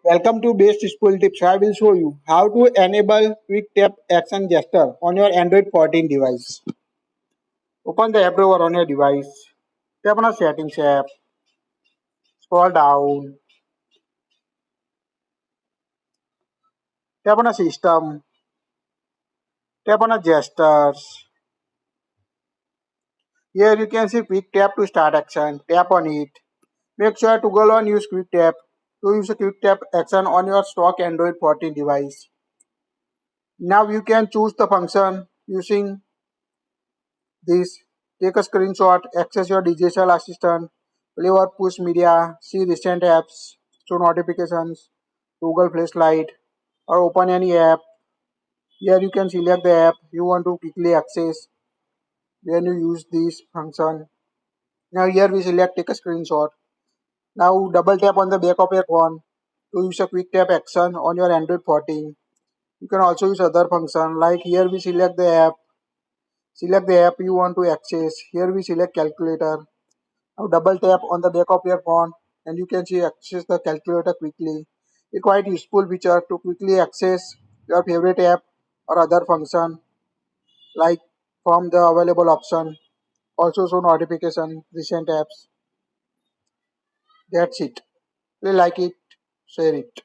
Welcome to Bestuseful Tips. I will show you how to enable quick tap action gesture on your Android 14 device. Open the app drawer on your device. Tap on the Settings app. Scroll down. Tap on the System. Tap on the Gestures. Here you can see Quick Tap to start action. Tap on it. Make sure to go on use Quick Tap to use a Quick Tap action on your stock Android 14 device. Now you can choose the function using this. Take a screenshot, access your digital assistant, play or push media, see recent apps, show notifications, Google Flashlight, or open any app. Here you can select the app you want to quickly access when you use this function. Now here we select take a screenshot. Now double tap on the back of your phone to use a quick tap action on your Android 14. You can also use other function like here we select the app. Select the app you want to access. Here we select calculator. Now double tap on the back of your phone and you can see access the calculator quickly. A quite useful feature to quickly access your favorite app or other function like from the available option. Also show notification, recent apps. That's it. If you like it, share it.